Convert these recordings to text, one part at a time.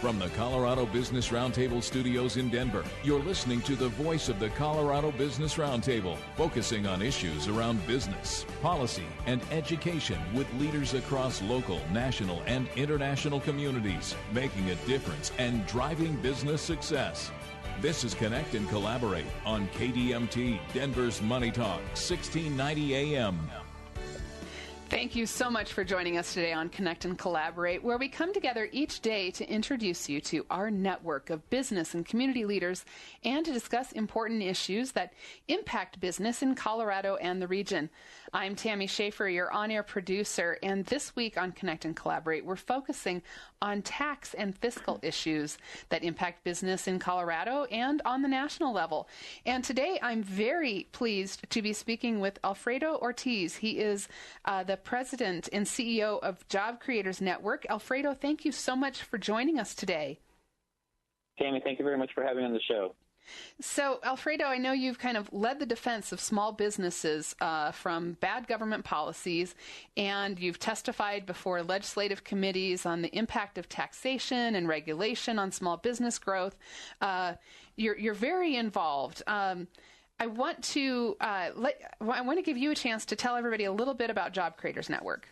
From the Colorado Business Roundtable studios in Denver, you're listening to the voice of the Colorado Business Roundtable, focusing on issues around business, policy, and education with leaders across local, national, and international communities, making a difference and driving business success. This is Connect and Collaborate on KDMT, Denver's Money Talk, 1690 AM. Thank you so much for joining us today on Connect and Collaborate, where we come together each day to introduce you to our network of business and community leaders and to discuss important issues that impact business in Colorado and the region. I'm Tammy Schaefer, your on-air producer, and this week on Connect and Collaborate, we're focusing on tax and fiscal issues that impact business in Colorado and on the national level. And today I'm very pleased to be speaking with Alfredo Ortiz. He is the President and CEO of Job Creators Network. Alfredo, thank you so much for joining us today. Tammy, thank you very much for having me on the show. So, Alfredo, I know you've kind of led the defense of small businesses from bad government policies, and you've testified before legislative committees on the impact of taxation and regulation on small business growth. You're very involved. I want to give you a chance to tell everybody a little bit about Job Creators Network.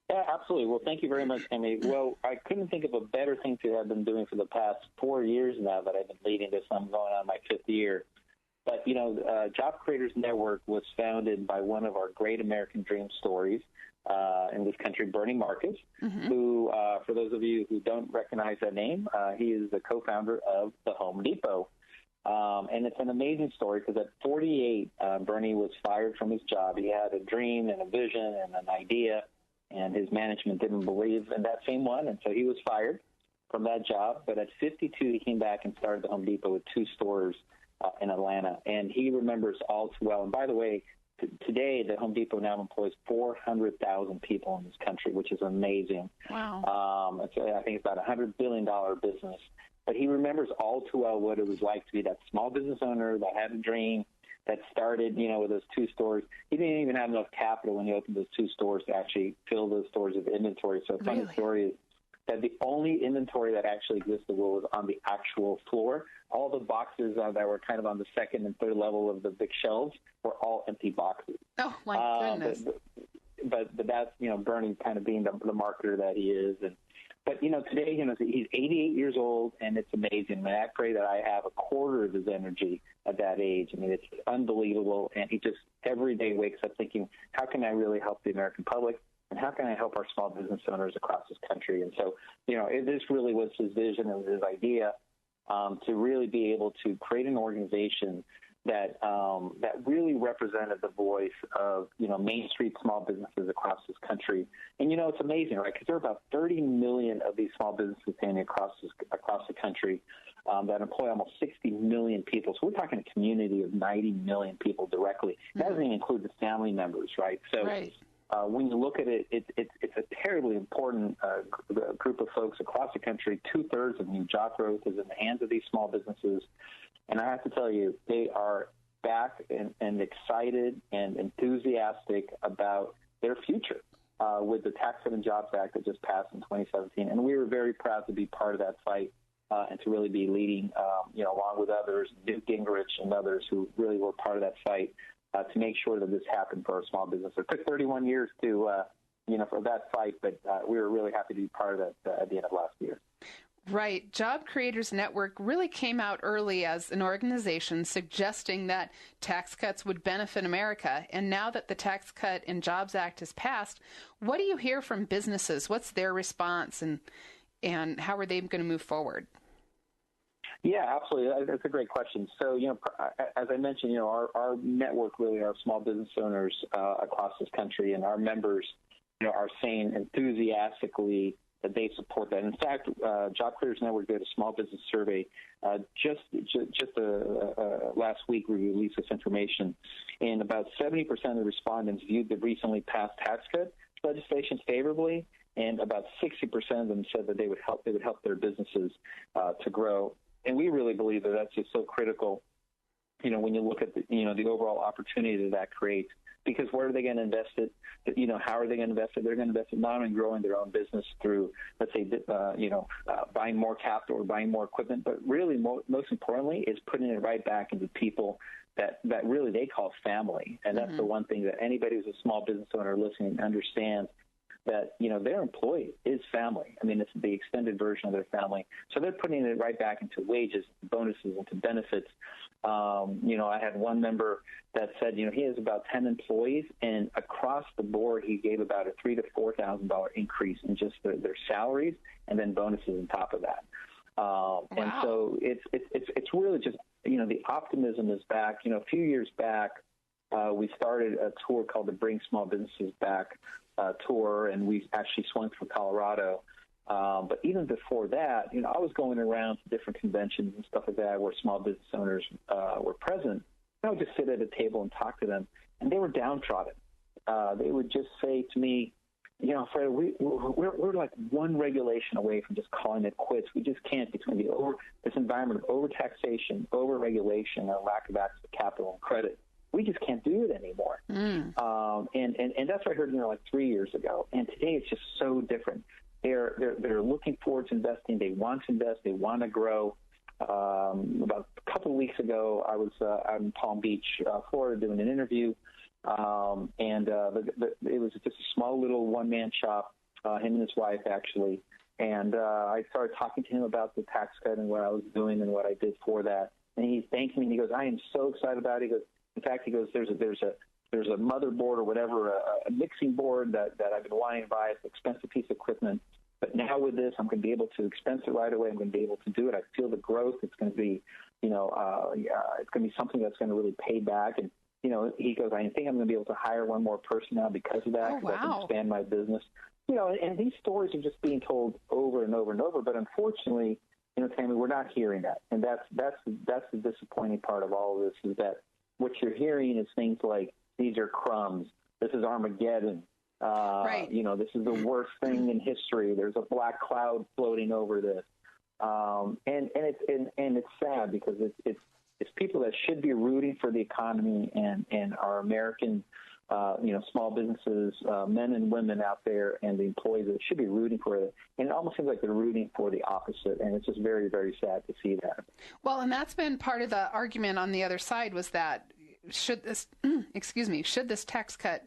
Yeah, absolutely. Well, thank you very much, Tammy. Well, I couldn't think of a better thing to have been doing for the past 4 years now that I've been leading this. I'm going on my 5th year. But, Job Creators Network was founded by one of our great American dream stories in this country, Bernie Marcus, who, for those of you who don't recognize that name, he is the co-founder of the Home Depot. And it's an amazing story because at 48, Bernie was fired from his job. He had a dream and a vision and an idea, and his management didn't believe in that same one, and so he was fired from that job. But at 52, he came back and started the Home Depot with 2 stores in Atlanta, and he remembers all too well. And by the way, today the Home Depot now employs 400,000 people in this country, which is amazing. Wow. I think it's about a $100 billion business. But he remembers all too well what it was like to be that small business owner that had a dream, that started, with those 2 stores. He didn't even have enough capital when he opened those 2 stores to actually fill those stores with inventory. So a funny story is that the only inventory that actually existed was on the actual floor. All the boxes that were kind of on the 2nd and 3rd level of the big shelves were all empty boxes. Oh, my goodness. But that's, Bernie kind of being the marketer that he is. But, today, he's 88 years old, and it's amazing. I pray that I have a quarter of his energy at that age. I mean, it's unbelievable. And he just every day wakes up thinking, how can I really help the American public? And how can I help our small business owners across this country? And so, this really was his vision and his idea to really be able to create an organization that really represented the voice of, Main Street small businesses across this country. And, it's amazing, right? Because there are about 30 million of these small businesses standing across the country that employ almost 60 million people. So we're talking a community of 90 million people directly. That doesn't even include the family members, right? So when you look at it, it's a terribly important group of folks across the country. 2/3 of new job growth is in the hands of these small businesses. And I have to tell you, they are back and excited and enthusiastic about their future with the Tax Cut and Jobs Act that just passed in 2017. And we were very proud to be part of that fight and to really be leading, along with others, Newt Gingrich and others who really were part of that fight to make sure that this happened for our small business. It took 31 years to, for that fight, but we were really happy to be part of that at the end of last year. Right. Job Creators Network really came out early as an organization suggesting that tax cuts would benefit America. And now that the Tax Cut and Jobs Act has passed, what do you hear from businesses? What's their response, and how are they going to move forward? Yeah, absolutely. That's a great question. So, as I mentioned, our network really are small business owners across this country, and our members, are saying enthusiastically that they support that. In fact, Job Creators Network did a small business survey just last week. We released this information, and about 70% of the respondents viewed the recently passed tax cut legislation favorably, and about 60% of them said that they would help their businesses to grow. And we really believe that that's just so critical. When you look at the overall opportunity that creates. Because where are they going to invest it? How are they going to invest it? They're going to invest it not only in growing their own business through, let's say, say, buying more capital or buying more equipment, but really most importantly is putting it right back into people that really they call family. And that's the one thing that anybody who's a small business owner listening understands, that, their employee is family. I mean, it's the extended version of their family. So they're putting it right back into wages, bonuses, into benefits. I had one member that said, he has about 10 employees, and across the board, he gave about a $3,000 to $4,000 increase in just their salaries, and then bonuses on top of that. Wow. And so it's really just, the optimism is back. A few years back, we started a tour called the Bring Small Businesses Back tour, and we actually swung through Colorado. But even before that, I was going around to different conventions and stuff like that where small business owners were present. I would just sit at a table and talk to them, and they were downtrodden. They would just say to me, Alfredo, we're like one regulation away from just calling it quits. We just can't, between this environment of overtaxation, overregulation, and lack of access to capital and credit. We just can't do it anymore. And that's what I heard, like 3 years ago. And today it's just so different. They're looking forward to investing. They want to invest. They want to grow. About a couple of weeks ago, I was out in Palm Beach, Florida, doing an interview. It was just a small little one-man shop, him and his wife, actually. And I started talking to him about the tax cut and what I was doing and what I did for that. And he thanked me, and he goes, I am so excited about it. He goes, in fact, he goes, there's a motherboard or whatever, a mixing board that I've been wanting to buy. It's an expensive piece of equipment. But now with this, I'm going to be able to expense it right away. I'm going to be able to do it. I feel the growth. It's going to be, it's going to be something that's going to really pay back. And, he goes, I think I'm going to be able to hire one more person now because of that, because I can expand my business. And these stories are just being told over and over and over. But unfortunately, Tammy, we're not hearing that. And that's the disappointing part of all of this, is that what you're hearing is things like, these are crumbs. This is Armageddon. Right. This is the worst thing in history. There's a black cloud floating over this. And it's sad, because it's people that should be rooting for the economy and our American, small businesses, men and women out there, and the employees that should be rooting for it. And it almost seems like they're rooting for the opposite. And it's just very, very sad to see that. Well, and that's been part of the argument on the other side, was that should this tax cut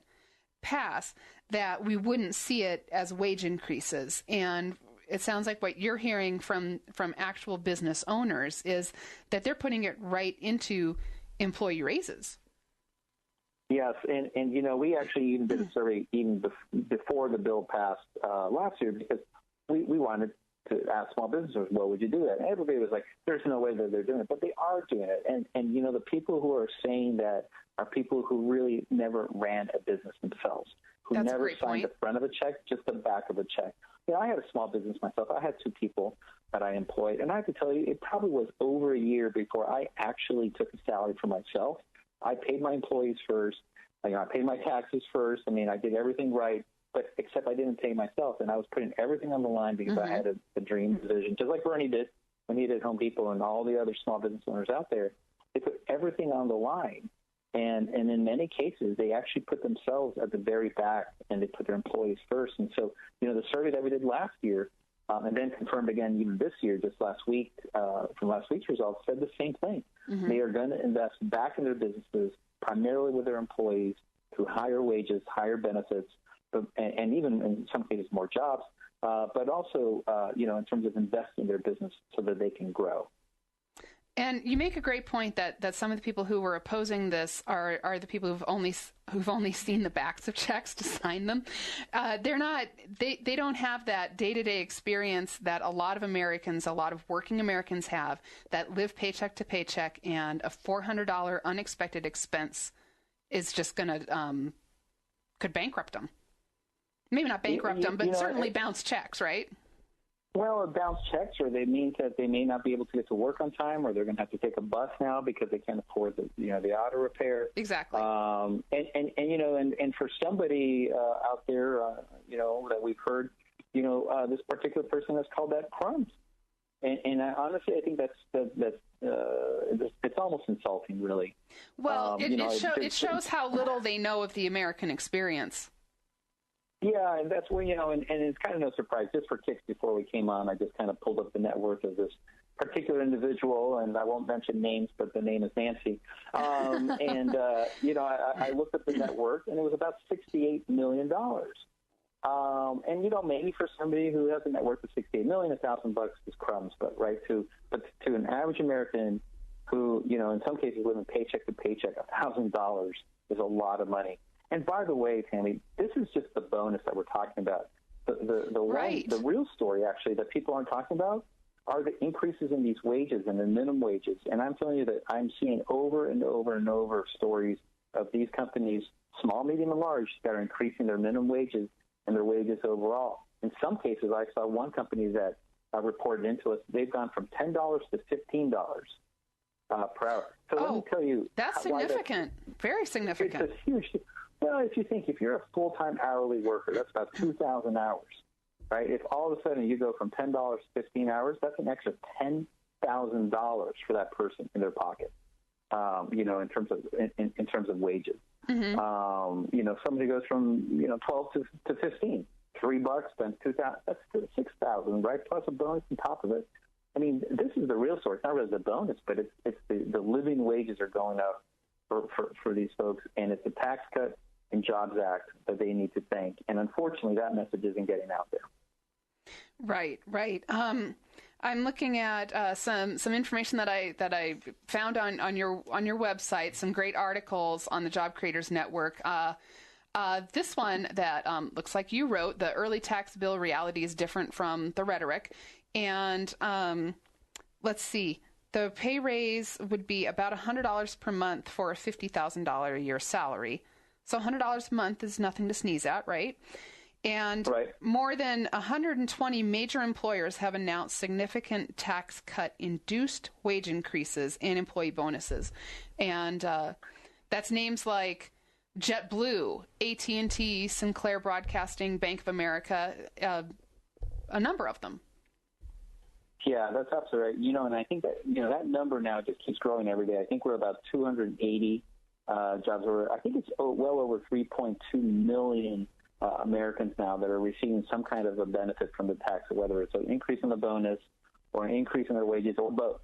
pass, that we wouldn't see it as wage increases. And it sounds like what you're hearing from actual business owners is that they're putting it right into employee raises. Yes, and we actually even did a survey even before the bill passed last year, because we wanted to ask small businesses, well, would you do that? And everybody was like, there's no way that they're doing it, but they are doing it. And the people who are saying that are people who really never ran a business themselves, who That's never signed the front of a check, just the back of a check. I had a small business myself. I had 2 people that I employed, and I have to tell you, it probably was over a year before I actually took a salary for myself. I paid my employees first. I paid my taxes first. I did everything right, but except I didn't pay myself, and I was putting everything on the line because I had a dream vision, just like Bernie did when he did Home Depot and all the other small business owners out there. They put everything on the line. And in many cases, they actually put themselves at the very back, and they put their employees first. And so, the survey that we did last year, and then confirmed again even this year, just last week, from last week's results, said the same thing. They are going to invest back in their businesses, primarily with their employees, through higher wages, higher benefits, and even in some cases more jobs, but also, in terms of investing in their business so that they can grow. And you make a great point that some of the people who were opposing this are the people who've only seen the backs of checks to sign them. They don't have that day-to-day experience that a lot of working Americans have, that live paycheck to paycheck, and a $400 unexpected expense is just could bankrupt them. Maybe not bankrupt them, but certainly bounce checks, right? Well, it bounced checks, or they mean that they may not be able to get to work on time, or they're going to have to take a bus now because they can't afford the auto repair. Exactly. And for somebody out there, that we've heard, this particular person has called that crumbs. And honestly, I think that's it's almost insulting, really. Well, it shows how little they know of the American experience. Yeah, and that's where, and it's kind of no surprise. Just for kicks, before we came on, I just kind of pulled up the net worth of this particular individual, and I won't mention names, but the name is Nancy. I looked at the net worth, and it was about $68 million. Maybe for somebody who has a net worth of $68 million, $1,000 is crumbs, but to an average American who, in some cases living paycheck to paycheck, $1,000 is a lot of money. And by the way, Tammy, this is just the bonus that we're talking about. The real story, actually, that people aren't talking about are the increases in these wages and the minimum wages. And I'm telling you that I'm seeing over and over and over stories of these companies, small, medium, and large, that are increasing their minimum wages and their wages overall. In some cases, I saw one company that reported into us, they've gone from $10 to $15 per hour. So let me tell you. That's significant. Very significant. It's a huge. Well, if you're a full-time hourly worker, that's about 2,000 hours, right? If all of a sudden you go from $10 to 15 hours, that's an extra $10,000 for that person in their pocket, in terms of wages. Mm-hmm. Somebody goes from 12 to 15, $3, then 2,000, that's 6,000, right? Plus a bonus on top of it. I mean, this is the real story. It's not really the bonus, but it's the living wages are going up for these folks, and it's the Tax Cut and Jobs Act that they need to thank. And unfortunately, that message isn't getting out there. Right. I'm looking at some information that I found on your website. Some great articles on the Job Creators Network. This one that looks like you wrote, the early tax bill reality is different from the rhetoric. And let's see, the pay raise would be about $100 per month for a $50,000 a year salary. So $100 a month is nothing to sneeze at, right? And more than 120 major employers have announced significant tax cut-induced wage increases and employee bonuses. And that's names like JetBlue, AT&T, Sinclair Broadcasting, Bank of America, a number of them. Yeah, that's absolutely right. And I think that, that number now just keeps growing every day. I think we're about 280 jobs. I think it's well over 3.2 million Americans now that are receiving some kind of a benefit from the tax, whether it's an increase in the bonus or an increase in their wages or both.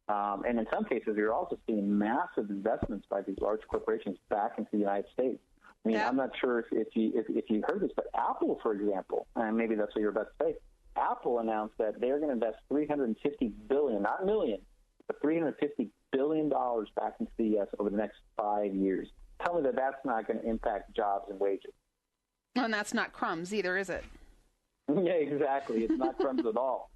And in some cases, you're also seeing massive investments by these large corporations back into the United States. I mean, I'm not sure if you heard this, but Apple, for example, and maybe that's what you're about to say, Apple announced that they're going to invest $350 billion, not million, but $350 billion back into the U.S. over the next 5 years. Tell me that that's not going to impact jobs and wages. And that's not crumbs either, is it? Yeah, exactly. It's not crumbs at all.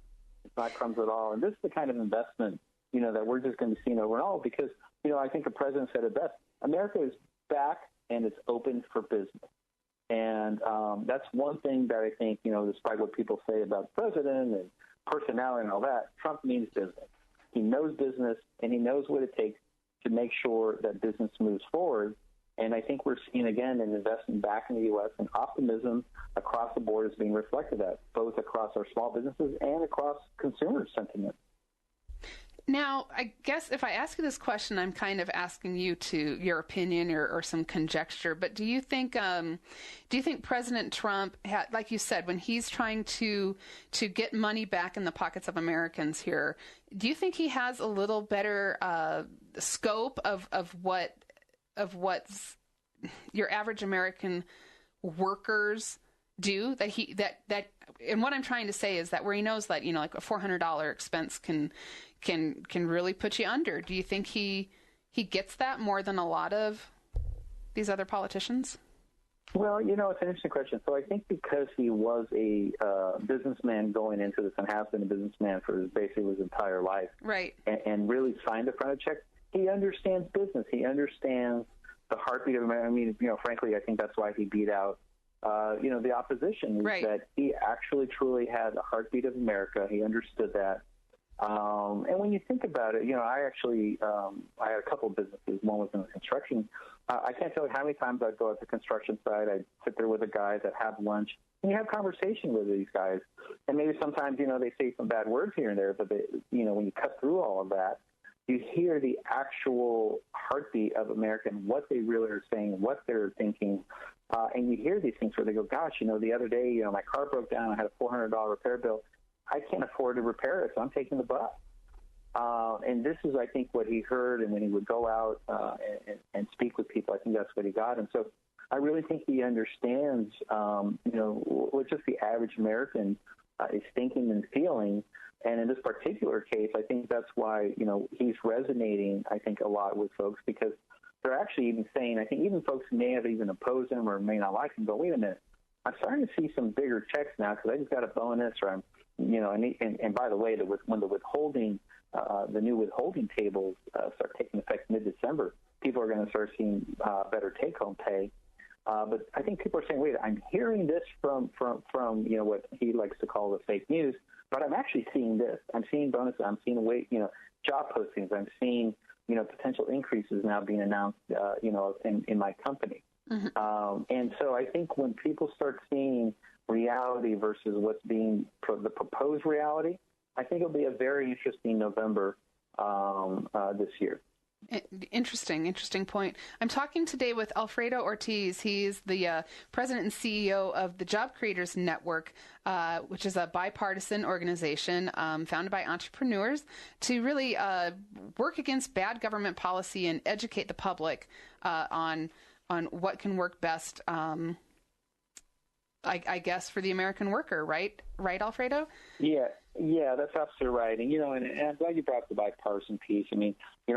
It's not crumbs at all. And this is the kind of investment, that we're just going to be seeing over and over because, I think the president said it best. America is back and it's open for business. And that's one thing that I think, despite what people say about the president and personality and all that, Trump means business. He knows business, and he knows what it takes to make sure that business moves forward. And I think we're seeing, again, an investment back in the U.S. and optimism across the board is being reflected at, both across our small businesses and across consumer sentiment. Now, I guess if I ask you this question, I'm kind of asking you to your opinion or some conjecture. But do you think President Trump, like you said, when he's trying to get money back in the pockets of Americans here, do you think he has a little better scope of what's your average American workers do? That and what I'm trying to say is that where he knows that like a $400 expense can really put you under. Do you think he gets that more than a lot of these other politicians? Well, it's an interesting question. So I think because he was a businessman going into this and has been a businessman for basically his entire life, right, and really signed a fronted check, he understands business. He understands the heartbeat of America. I mean, frankly, I think that's why he beat out, the opposition. Right. That he actually truly had the heartbeat of America. He understood that. And when you think about it, I actually I had a couple of businesses. One was in construction. I can't tell you how many times I'd go at the construction site. I'd sit there with the guys, I'd have lunch, and you have conversation with these guys. And maybe sometimes, they say some bad words here and there, but when you cut through all of that, you hear the actual heartbeat of America and what they really are saying, what they're thinking, And you hear these things where they go, gosh, the other day, my car broke down. I had a $400 repair bill. I can't afford to repair it, so I'm taking the bus. And this is, I think, what he heard, and then he would go out and speak with people. I think that's what he got. And so I really think he understands, what just the average American is thinking and feeling. And in this particular case, I think that's why, he's resonating, I think, a lot with folks, because they're actually even saying, I think even folks who may have even opposed him or may not like him go, wait a minute, I'm starting to see some bigger checks now because I just got a bonus, or I'm, and by the way, when the withholding, the new withholding tables start taking effect mid-December, people are going to start seeing better take-home pay. But I think people are saying, wait, I'm hearing this from what he likes to call the fake news, but I'm actually seeing this. I'm seeing bonuses. I'm seeing job postings. I'm seeing potential increases now being announced, in my company. Mm-hmm. And so I think when people start seeing reality versus what's being the proposed reality, I think it'll be a very interesting November this year. Interesting point. I'm talking today with Alfredo Ortiz. He's the president and CEO of the Job Creators Network, which is a bipartisan organization founded by entrepreneurs to really work against bad government policy and educate the public on what can work best, I guess, for the American worker, right? Right, Alfredo? Yeah, that's absolutely right. And, and I'm glad you brought up the bipartisan piece. I mean,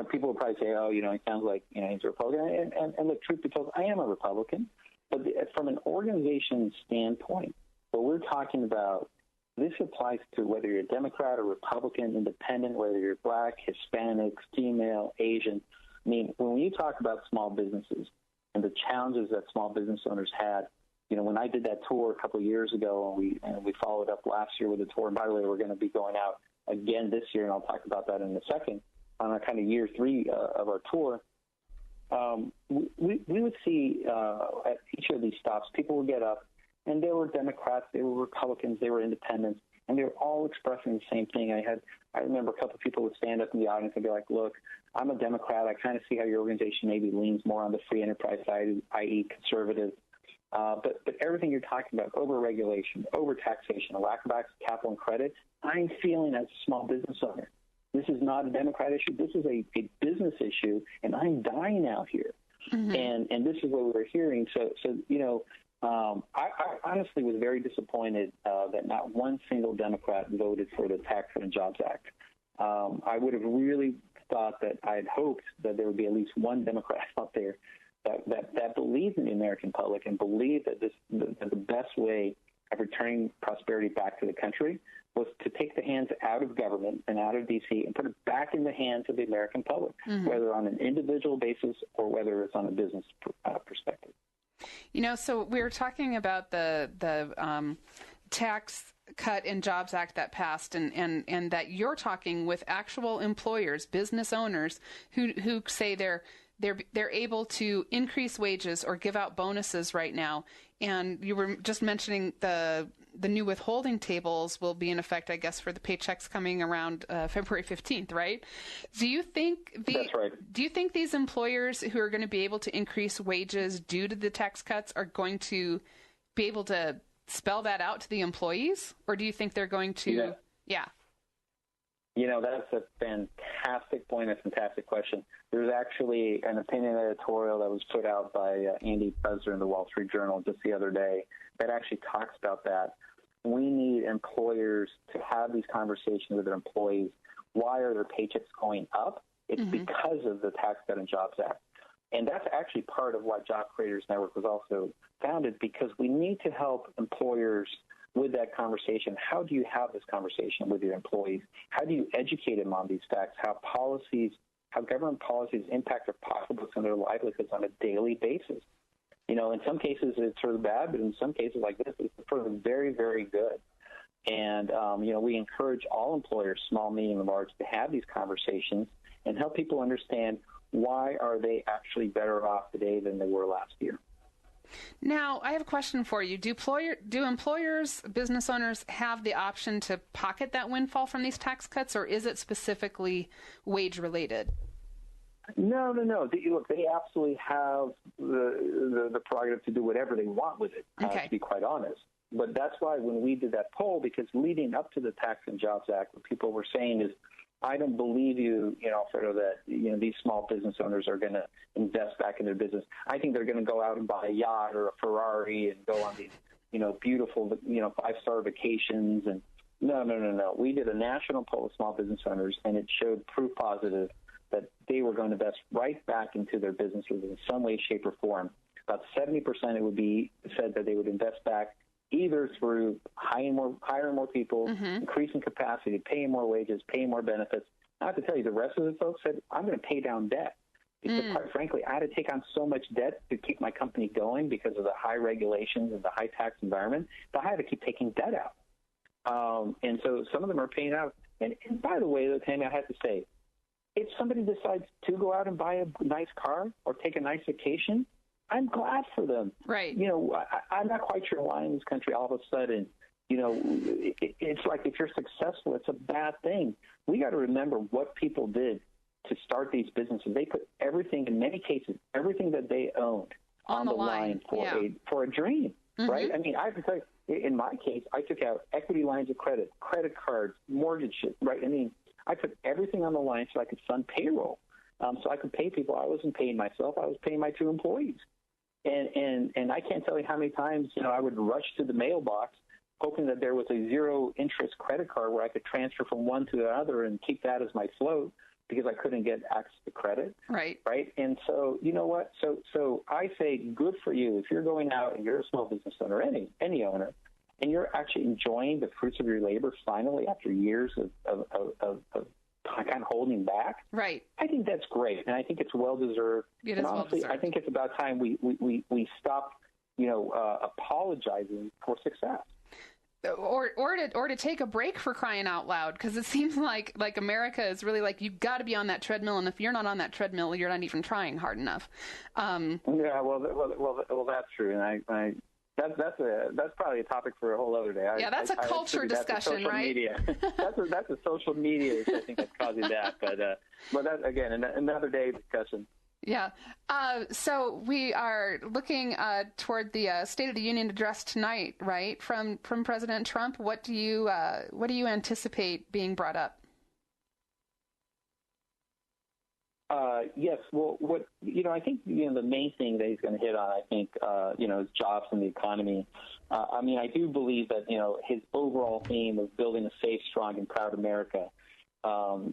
people will probably say, oh, it sounds like, he's a Republican. And look, truth be told, I am a Republican. But from an organization standpoint, what we're talking about, this applies to whether you're a Democrat or Republican, independent, whether you're black, Hispanic, female, Asian. I mean, when you talk about small businesses and the challenges that small business owners had, when I did that tour a couple of years ago, and we followed up last year with a tour, and by the way, we're going to be going out again this year, and I'll talk about that in a second, on our kind of year 3 of our tour, we would see at each of these stops, people would get up, and they were Democrats, they were Republicans, they were independents, and they were all expressing the same thing. I remember a couple of people would stand up in the audience and be like, look, I'm a Democrat. I kind of see how your organization maybe leans more on the free enterprise side, i.e. conservative. But everything you're talking about, over-regulation, over-taxation, a lack of access to capital and credit, I'm feeling as a small business owner. This is not a Democrat issue. This is a business issue, and I'm dying out here. Mm-hmm. And this is what we were hearing. So I honestly was very disappointed that not one single Democrat voted for the Tax Cut and Jobs Act. I would have really thought that I had hoped that there would be at least one Democrat out there that believes in the American public and believed that the best way of returning prosperity back to the country was to take the hands out of government and out of D.C. and put it back in the hands of the American public, mm-hmm. whether on an individual basis or whether it's on a business perspective. So we were talking about the Tax Cut and Jobs Act that passed, and that you're talking with actual employers, business owners who say they're able to increase wages or give out bonuses right now. And you were just mentioning the new withholding tables will be in effect, I guess, for the paychecks coming around February 15th, right? Do you think That's right. Do you think these employers who are going to be able to increase wages due to the tax cuts are going to be able to spell that out to the employees, or do you think they're going to? Yeah. That's a fantastic point, a fantastic question. There's actually an opinion editorial that was put out by Andy Presser in the Wall Street Journal just the other day that actually talks about that. We need employers to have these conversations with their employees. Why are their paychecks going up? It's mm-hmm. because of the Tax Cut and Jobs Act. And that's actually part of why Job Creators Network was also founded, because we need to help employers with that conversation. How do you have this conversation with your employees? How do you educate them on these facts? How government policies impact their pocketbooks and their livelihoods on a daily basis? In some cases it's for the bad, but in some cases like this, it's for the very, very good. And, we encourage all employers, small, medium, and large, to have these conversations and help people understand why are they actually better off today than they were last year. Now, I have a question for you. Do employers, business owners, have the option to pocket that windfall from these tax cuts, or is it specifically wage-related? No. Look, they absolutely have the prerogative to do whatever they want with it, to be quite honest. But that's why when we did that poll, because leading up to the Tax and Jobs Act, what people were saying is, I don't believe you, Alfredo, that, these small business owners are going to invest back in their business. I think they're going to go out and buy a yacht or a Ferrari and go on these, beautiful, 5-star vacations. And no. We did a national poll of small business owners, and it showed proof positive that they were going to invest right back into their businesses in some way, shape, or form. About 70% it would be said that they would invest back either through hiring more people, increasing capacity, paying more wages, paying more benefits. I have to tell you, the rest of the folks said, I'm going to pay down debt. Because quite frankly, I had to take on so much debt to keep my company going because of the high regulations and the high tax environment that I had to keep taking debt out. And so some of them are paying out. And by the way, Tammy, I have to say, if somebody decides to go out and buy a nice car or take a nice vacation, I'm glad for them. Right. I'm not quite sure why in this country all of a sudden, it's like if you're successful, it's a bad thing. We got to remember what people did to start these businesses. They put everything, in many cases, everything that they owned on the line for a dream, right? I mean, I have to tell you, in my case, I took out equity lines of credit, credit cards, mortgages, right? I mean, I put everything on the line so I could fund payroll, so I could pay people. I wasn't paying myself. I was paying my 2 employees. And I can't tell you how many times, I would rush to the mailbox hoping that there was a zero-interest credit card where I could transfer from one to the other and keep that as my float because I couldn't get access to credit. Right. And so, you know what? So I say good for you. If you're going out and you're a small business owner, any owner, and you're actually enjoying the fruits of your labor finally after years of kind of holding back. Right. I think that's great, and I think it's well-deserved. It is honestly, well-deserved. I think it's about time we stop, apologizing for success. Or to take a break, for crying out loud, because it seems like America is really like, you've got to be on that treadmill, and if you're not on that treadmill, you're not even trying hard enough. Yeah, well, that's true, and that's probably a topic for a whole other day. That's a culture discussion, right? Media. that's a social media issue, I think, that's causing that. But that, again, another day discussion. Yeah. So we are looking toward the State of the Union address tonight, right? From President Trump. What do you anticipate being brought up? Yes. Well, I think, the main thing that he's going to hit on, I think, is jobs and the economy. I do believe that, his overall theme of building a safe, strong, and proud America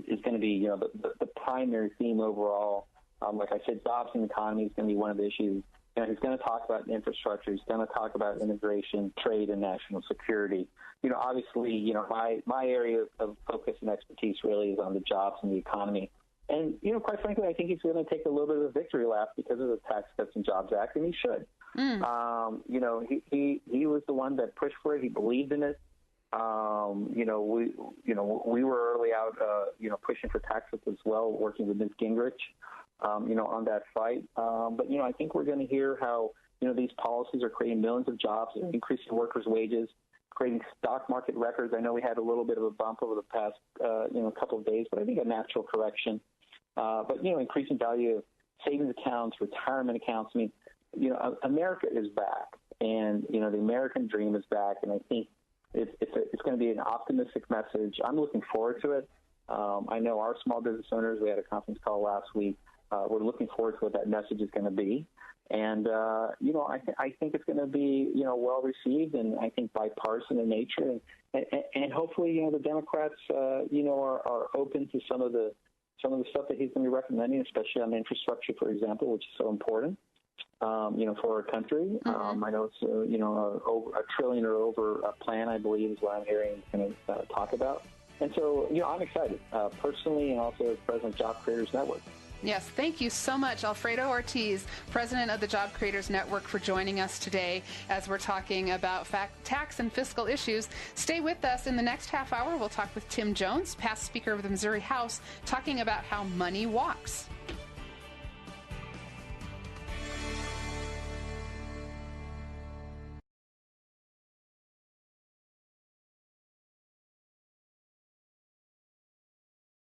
is going to be, the primary theme overall. Like I said, jobs and the economy is going to be one of the issues. He's going to talk about infrastructure. He's going to talk about immigration, trade, and national security. Obviously, my area of focus and expertise really is on the jobs and the economy. And, quite frankly, I think he's going to take a little bit of a victory lap because of the Tax Cuts and Jobs Act, and he should. He was the one that pushed for it. He believed in it. We were early out, pushing for tax cuts as well, working with Ms. Gingrich, on that fight. But I think we're going to hear how, these policies are creating millions of jobs, increasing workers' wages, creating stock market records. I know we had a little bit of a bump over the past, couple of days, but I think a natural correction. But increasing value of savings accounts, retirement accounts. America is back, and the American dream is back, and I think it's going to be an optimistic message. I'm looking forward to it. I know our small business owners, we had a conference call last week. We're looking forward to what that message is going to be. And, I think it's going to be, well received, and I think bipartisan in nature. And hopefully, the Democrats, are open to some of the stuff that he's going to be recommending, especially on infrastructure, for example, which is so important, for our country. I know it's, a trillion or over plan, I believe, is what I'm hearing he's going to talk about. And so, I'm excited, personally, and also as President of Job Creators Network. Yes, thank you so much, Alfredo Ortiz, president of the Job Creators Network, for joining us today as we're talking about tax and fiscal issues. Stay with us. In the next half hour, we'll talk with Tim Jones, past Speaker of the Missouri House, talking about how money walks.